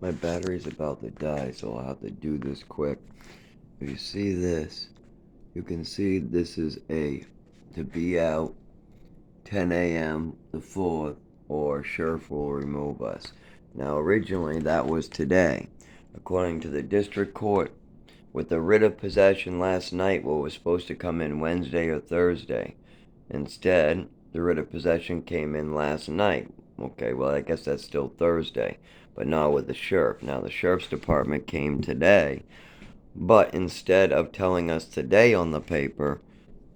My battery's about to die, so I'll have to do this quick. If you see this, you can see this is A. To be out 10 a.m. the 4th, or Sheriff will remove us. Now, originally, that was today. According to the district court, with the writ of possession last night, what was supposed to come in Wednesday or Thursday. Instead, the writ of possession came in last night. Okay, well, I guess that's still Thursday, but not with the sheriff. Now, the sheriff's department came today, but instead of telling us today on the paper,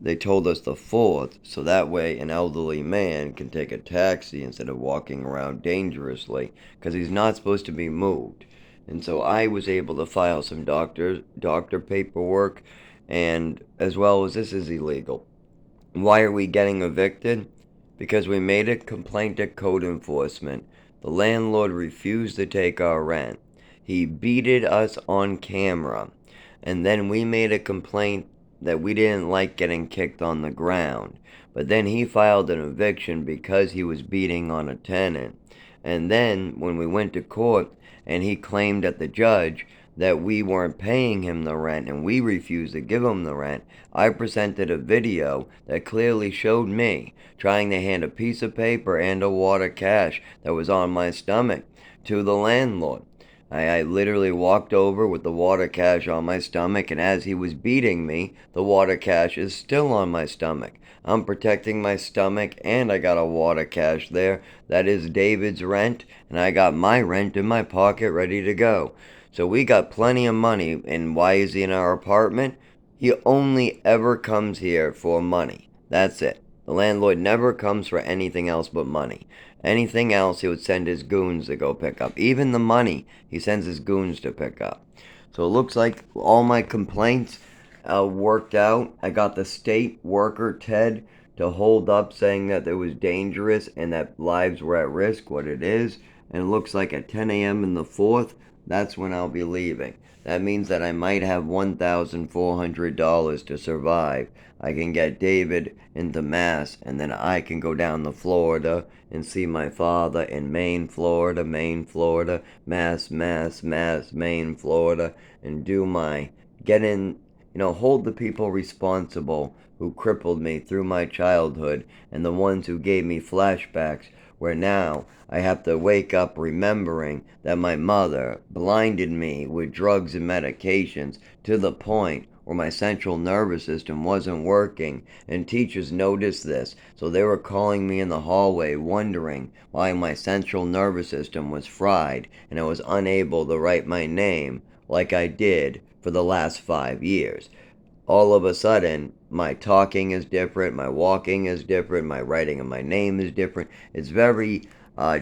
they told us the 4th, so that way an elderly man can take a taxi instead of walking around dangerously, because he's not supposed to be moved. And so I was able to file some doctor paperwork, and as well as this is illegal. Why are we getting evicted? Because we made a complaint at code enforcement. The landlord refused to take our rent. He beated us on camera. And then we made a complaint that we didn't like getting kicked on the ground. But then he filed an eviction because he was beating on a tenant. And then when we went to court and he claimed at the judge that we weren't paying him the rent and we refused to give him the rent, I presented a video that clearly showed me trying to hand a piece of paper and a wad of cash that was on my stomach to the landlord. I literally walked over with the wad of cash on my stomach, and as he was beating me, the wad of cash is still on my stomach. I'm protecting my stomach, and I got a wad of cash there. That is David's rent, and I got my rent in my pocket ready to go. So we got plenty of money, and why is he in our apartment? He only ever comes here for money. That's it. The landlord never comes for anything else but money. Anything else, he would send his goons to go pick up. Even the money, he sends his goons to pick up. So it looks like all my complaints worked out. I got the state worker, Ted, to hold up saying that it was dangerous and that lives were at risk, what it is. And it looks like at 10 a.m. in the 4th, that's when I'll be leaving. That means that I might have $1,400 to survive. I can get David into Mass, and then I can go down to Florida and see my father in Maine, Florida, Mass, Mass, Mass, Maine, Florida, and do my get in, hold the people responsible who crippled me through my childhood and the ones who gave me flashbacks where now I have to wake up remembering that my mother blinded me with drugs and medications to the point where my central nervous system wasn't working, and teachers noticed this, so they were calling me in the hallway wondering why my central nervous system was fried and I was unable to write my name like I did for the last 5 years. All of a sudden, my talking is different, my walking is different, my writing of my name is different. It's very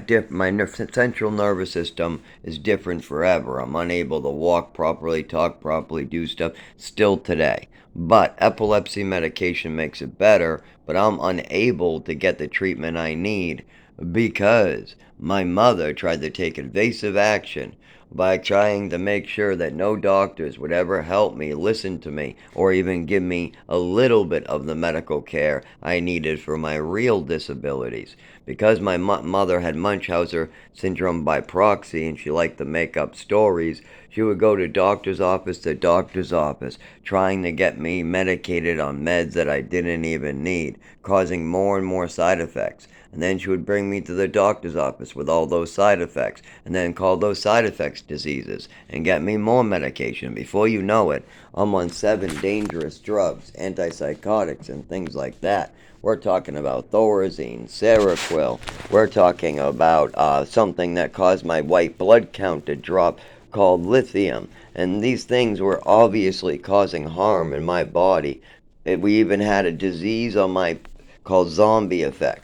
different. My central nervous system is different forever. I'm unable to walk properly, talk properly, do stuff still today. But epilepsy medication makes it better, but I'm unable to get the treatment I need because my mother tried to take invasive action by trying to make sure that no doctors would ever help me, listen to me, or even give me a little bit of the medical care I needed for my real disabilities. Because my mother had Munchausen syndrome by proxy and she liked to make up stories, she would go to doctor's office to doctor's office, trying to get me medicated on meds that I didn't even need, causing more and more side effects. And then she would bring me to the doctor's office with all those side effects, and then call those side effects diseases, and get me more medication. Before you know it, I'm on 7 dangerous drugs, antipsychotics, and things like that. We're talking about Thorazine, Seroquel. We're talking about something that caused my white blood count to drop called lithium. And these things were obviously causing harm in my body. We even had a disease on my called zombie effect.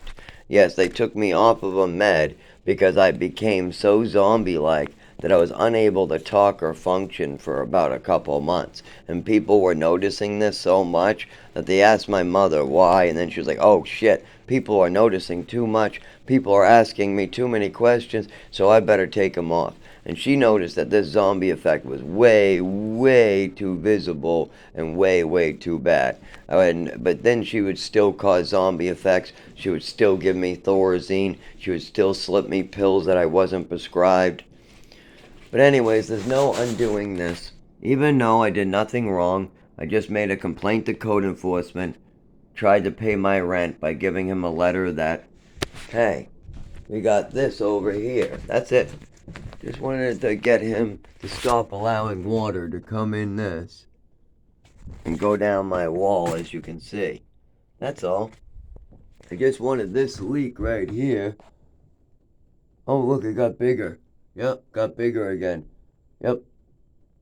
Yes, they took me off of a med because I became so zombie-like that I was unable to talk or function for about a couple months. And people were noticing this so much that they asked my mother why, and then she was like, oh shit, people are noticing too much. People are asking me too many questions, so I better take them off. And she noticed that this zombie effect was way, way too visible and way, way too bad. But then she would still cause zombie effects. She would still give me Thorazine. She would still slip me pills that I wasn't prescribed. But anyways, there's no undoing this. Even though I did nothing wrong, I just made a complaint to code enforcement, tried to pay my rent by giving him a letter that, hey, we got this over here. That's it. Just wanted to get him to stop allowing water to come in this and go down my wall, as you can see. That's all. I just wanted this leak right here. Oh, look, it got bigger. Yep, got bigger again. Yep,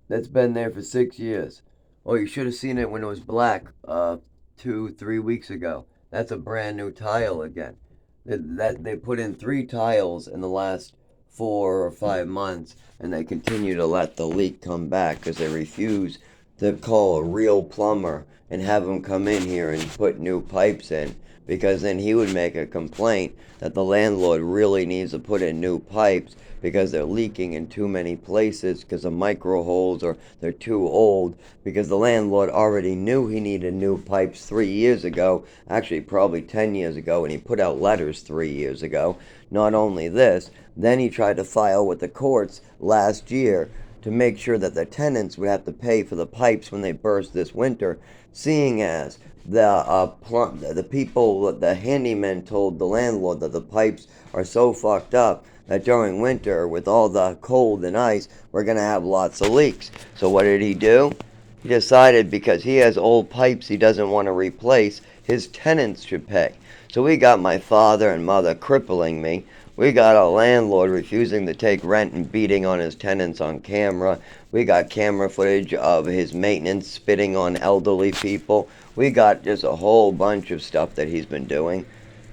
that's been there for 6 years. Oh, you should have seen it when it was black 2, 3 weeks ago. That's a brand new tile again. They put in 3 tiles in the last 4 or 5 months, and they continue to let the leak come back because they refuse to call a real plumber and have him come in here and put new pipes in, because then he would make a complaint that the landlord really needs to put in new pipes because they're leaking in too many places because of micro holes, or they're too old, because the landlord already knew he needed new pipes 3 years ago, actually probably 10 years ago, and he put out letters 3 years ago. Not only this, then he tried to file with the courts last year to make sure that the tenants would have to pay for the pipes when they burst this winter, seeing as the people, the handymen told the landlord that the pipes are so fucked up that during winter, with all the cold and ice, we're going to have lots of leaks. So what did he do? He decided because he has old pipes he doesn't want to replace, his tenants should pay. So we got my father and mother crippling me. We got a landlord refusing to take rent and beating on his tenants on camera. We got camera footage of his maintenance spitting on elderly people. We got just a whole bunch of stuff that he's been doing.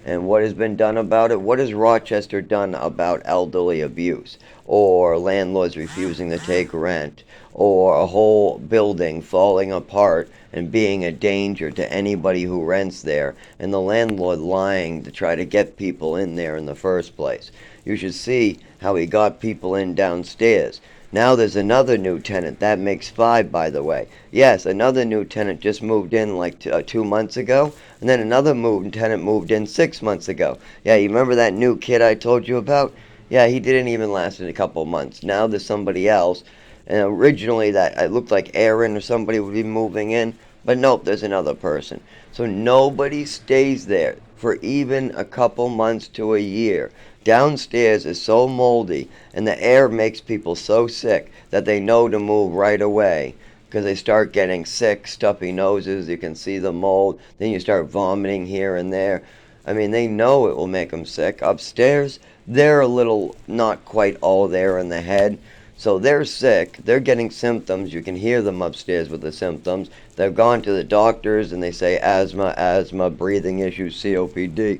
And what has been done about it? What has Rochester done about elderly abuse? Or landlords refusing to take rent? Or a whole building falling apart and being a danger to anybody who rents there, and the landlord lying to try to get people in there in the first place? You should see how he got people in downstairs. Now there's another new tenant. That makes 5, by the way. Yes, another new tenant just moved in like 2 months ago. And then another tenant moved in 6 months ago. Yeah, you remember that new kid I told you about? Yeah, he didn't even last in a couple of months. Now there's somebody else. And originally that it looked like Aaron or somebody would be moving in. But nope, there's another person. So nobody stays there for even a couple months to a year. Downstairs is so moldy, and the air makes people so sick that they know to move right away, because they start getting sick, stuffy noses, you can see the mold, then you start vomiting here and there. I mean, they know it will make them sick. Upstairs, they're a little not quite all there in the head, so they're sick, they're getting symptoms, you can hear them upstairs with the symptoms. They've gone to the doctors and they say asthma, breathing issues, COPD.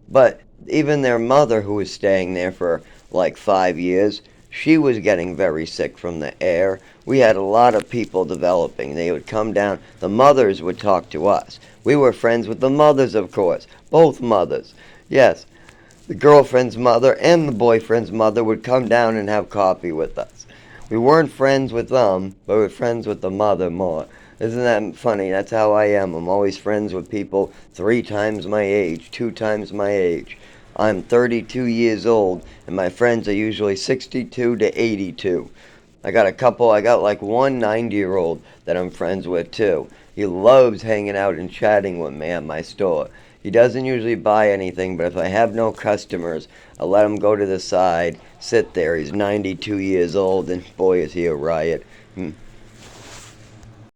But even their mother, who was staying there for like 5 years, she was getting very sick from the air. We had a lot of people developing. They would come down. The mothers would talk to us. We were friends with the mothers, of course. Both mothers. Yes, the girlfriend's mother and the boyfriend's mother would come down and have coffee with us. We weren't friends with them, but we were friends with the mother more. Isn't that funny? That's how I am. I'm always friends with people 3 times my age, 2 times my age. I'm 32 years old, and my friends are usually 62 to 82. I got like one 90-year-old that I'm friends with too. He loves hanging out and chatting with me at my store. He doesn't usually buy anything, but if I have no customers, I let him go to the side, sit there. He's 92 years old, and boy, is he a riot.